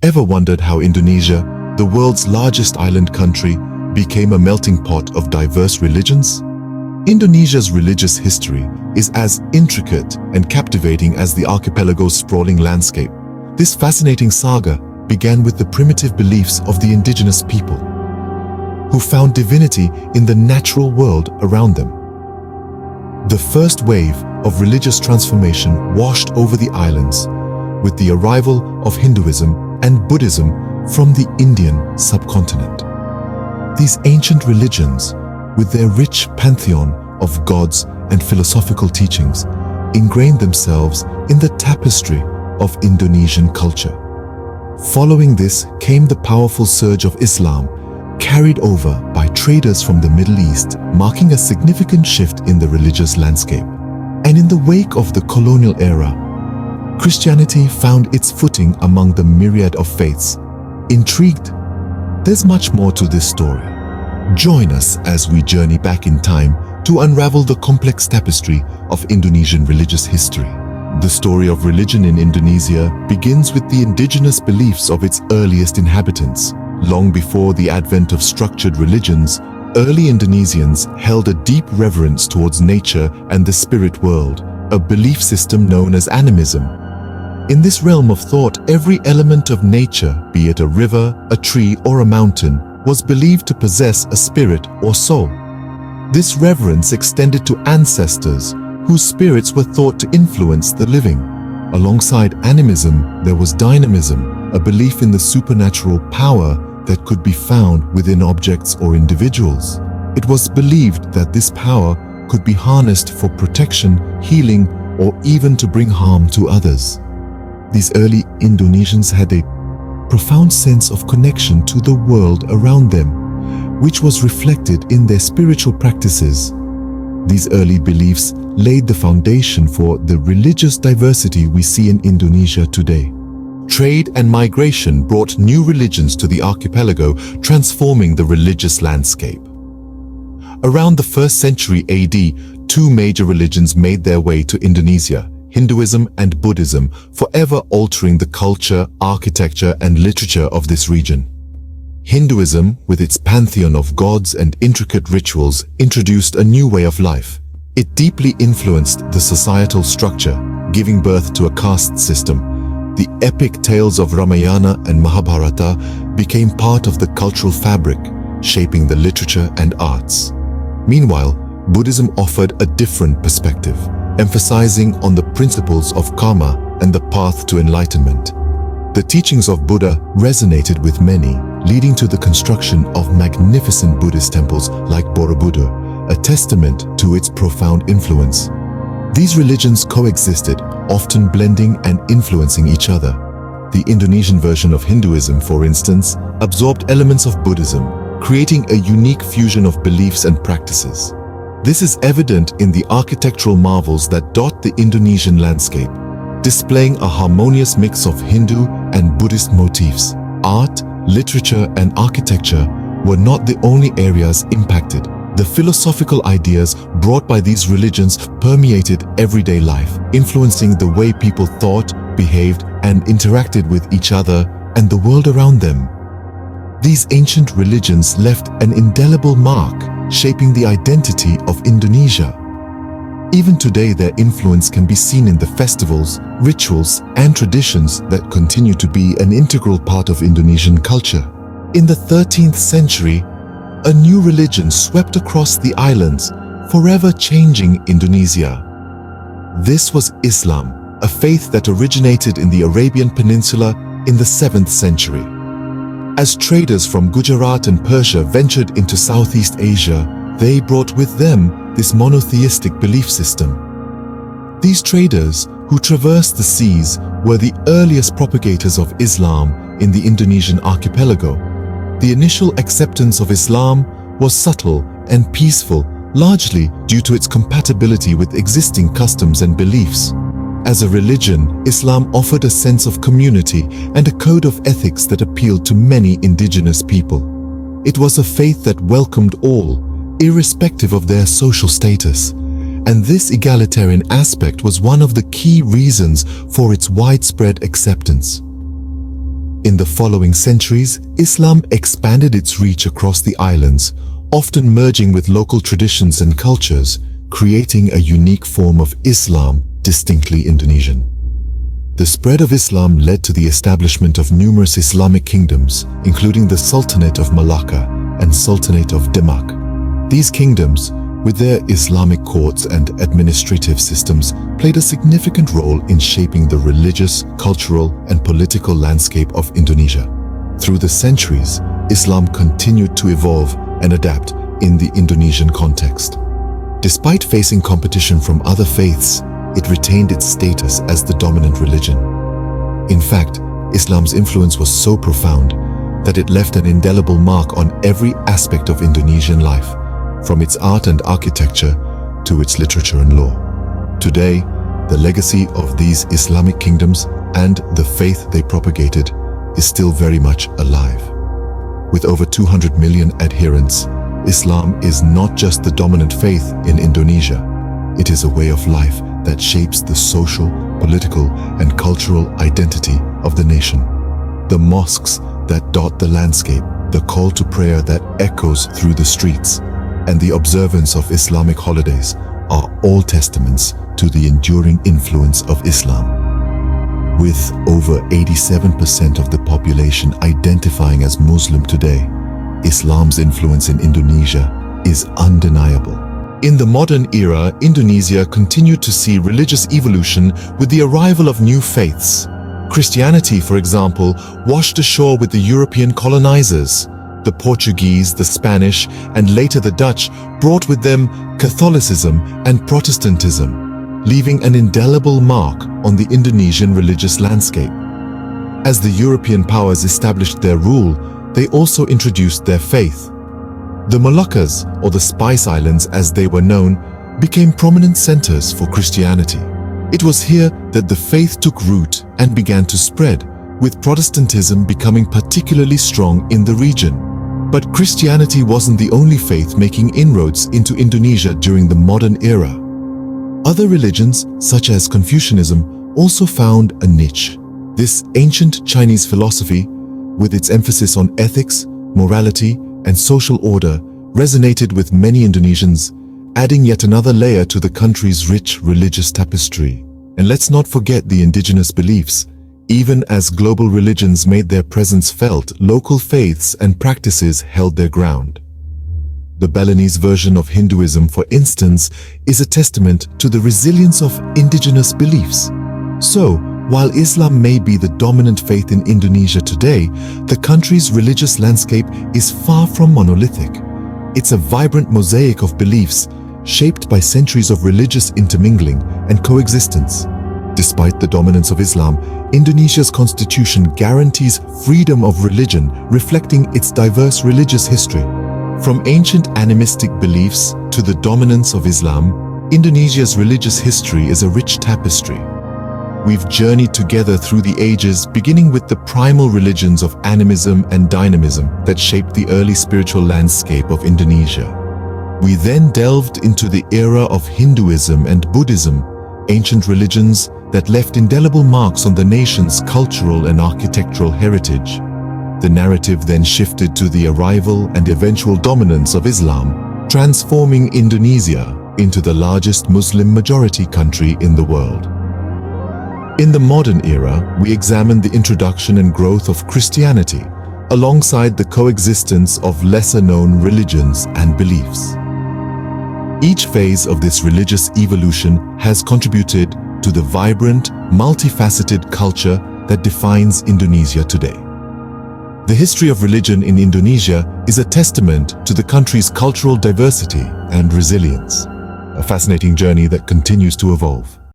Ever wondered how Indonesia, the world's largest island country, became a melting pot of diverse religions? Indonesia's religious history is as intricate and captivating as the archipelago's sprawling landscape. This fascinating saga began with the primitive beliefs of the indigenous people, who found divinity in the natural world around them. The first wave of religious transformation washed over the islands with the arrival of Hinduism and Buddhism from the Indian subcontinent. These ancient religions, with their rich pantheon of gods and philosophical teachings, ingrained themselves in the tapestry of Indonesian culture. Following this came the powerful surge of Islam, carried over by traders from the Middle East, marking a significant shift in the religious landscape. And in the wake of the colonial era, Christianity found its footing among the myriad of faiths. Intrigued? There's much more to this story. Join us as we journey back in time to unravel the complex tapestry of Indonesian religious history. The story of religion in Indonesia begins with the indigenous beliefs of its earliest inhabitants. Long before the advent of structured religions, early Indonesians held a deep reverence towards nature and the spirit world, a belief system known as animism. In this realm of thought, every element of nature, be it a river, a tree, or a mountain, was believed to possess a spirit or soul. This reverence extended to ancestors, whose spirits were thought to influence the living. Alongside animism, there was dynamism, a belief in the supernatural power that could be found within objects or individuals. It was believed that this power could be harnessed for protection, healing, or even to bring harm to others. These early Indonesians had a profound sense of connection to the world around them, which was reflected in their spiritual practices. These early beliefs laid the foundation for the religious diversity we see in Indonesia today. Trade and migration brought new religions to the archipelago, transforming the religious landscape. Around the 1st century AD, two major religions made their way to Indonesia: Hinduism and Buddhism, forever altering the culture, architecture, and literature of this region. Hinduism, with its pantheon of gods and intricate rituals, introduced a new way of life. It deeply influenced the societal structure, giving birth to a caste system. The epic tales of Ramayana and Mahabharata became part of the cultural fabric, shaping the literature and arts. Meanwhile, Buddhism offered a different perspective, emphasizing on the principles of karma and the path to enlightenment. The teachings of Buddha resonated with many, leading to the construction of magnificent Buddhist temples like Borobudur, a testament to its profound influence. These religions coexisted, often blending and influencing each other. The Indonesian version of Hinduism, for instance, absorbed elements of Buddhism, creating a unique fusion of beliefs and practices. This is evident in the architectural marvels that dot the Indonesian landscape, displaying a harmonious mix of Hindu and Buddhist motifs. Art, literature, and architecture were not the only areas impacted. The philosophical ideas brought by these religions permeated everyday life, influencing the way people thought, behaved, and interacted with each other and the world around them. These ancient religions left an indelible mark, shaping the identity of Indonesia. Even today, their influence can be seen in the festivals, rituals, and traditions that continue to be an integral part of Indonesian culture. In the 13th century, a new religion swept across the islands, forever changing Indonesia. This was Islam, a faith that originated in the Arabian Peninsula in the 7th century. As traders from Gujarat and Persia ventured into Southeast Asia, they brought with them this monotheistic belief system. These traders, who traversed the seas, were the earliest propagators of Islam in the Indonesian archipelago. The initial acceptance of Islam was subtle and peaceful, largely due to its compatibility with existing customs and beliefs. As a religion, Islam offered a sense of community and a code of ethics that appealed to many indigenous people. It was a faith that welcomed all, irrespective of their social status, and this egalitarian aspect was one of the key reasons for its widespread acceptance. In the following centuries, Islam expanded its reach across the islands, often merging with local traditions and cultures, creating a unique form of Islam distinctly Indonesian. The spread of Islam led to the establishment of numerous Islamic kingdoms, including the Sultanate of Malacca and Sultanate of Demak. These kingdoms, with their Islamic courts and administrative systems, played a significant role in shaping the religious, cultural, and political landscape of Indonesia. Through the centuries, Islam continued to evolve and adapt in the Indonesian context. Despite facing competition from other faiths, it retained its status as the dominant religion. In fact, Islam's influence was so profound that it left an indelible mark on every aspect of Indonesian life, from its art and architecture to its literature and law. Today, the legacy of these Islamic kingdoms and the faith they propagated is still very much alive. With over 200 million adherents, Islam is not just the dominant faith in Indonesia. It is a way of life that shapes the social, political, and cultural identity of the nation. The mosques that dot the landscape, the call to prayer that echoes through the streets, and the observance of Islamic holidays are all testaments to the enduring influence of Islam. With over 87% of the population identifying as Muslim today, Islam's influence in Indonesia is undeniable. In the modern era, Indonesia continued to see religious evolution with the arrival of new faiths. Christianity, for example, washed ashore with the European colonizers. The Portuguese, the Spanish, and later the Dutch brought with them Catholicism and Protestantism, leaving an indelible mark on the Indonesian religious landscape. As the European powers established their rule, they also introduced their faith. The Moluccas, or the Spice Islands as they were known, became prominent centers for Christianity. It was here that the faith took root and began to spread, with Protestantism becoming particularly strong in the region. But Christianity wasn't the only faith making inroads into Indonesia during the modern era. Other religions, such as Confucianism, also found a niche. This ancient Chinese philosophy, with its emphasis on ethics, morality, and social order, resonated with many Indonesians, adding yet another layer to the country's rich religious tapestry. And let's not forget the indigenous beliefs. Even as global religions made their presence felt, local faiths and practices held their ground. The Balinese version of Hinduism, for instance, is a testament to the resilience of indigenous beliefs. So, while Islam may be the dominant faith in Indonesia today, the country's religious landscape is far from monolithic. It's a vibrant mosaic of beliefs, shaped by centuries of religious intermingling and coexistence. Despite the dominance of Islam, Indonesia's constitution guarantees freedom of religion, reflecting its diverse religious history. From ancient animistic beliefs to the dominance of Islam, Indonesia's religious history is a rich tapestry. We've journeyed together through the ages, beginning with the primal religions of animism and dynamism that shaped the early spiritual landscape of Indonesia. We then delved into the era of Hinduism and Buddhism, ancient religions that left indelible marks on the nation's cultural and architectural heritage. The narrative then shifted to the arrival and eventual dominance of Islam, transforming Indonesia into the largest Muslim-majority country in the world. In the modern era, we examine the introduction and growth of Christianity, alongside the coexistence of lesser-known religions and beliefs. Each phase of this religious evolution has contributed to the vibrant, multifaceted culture that defines Indonesia today. The history of religion in Indonesia is a testament to the country's cultural diversity and resilience, a fascinating journey that continues to evolve.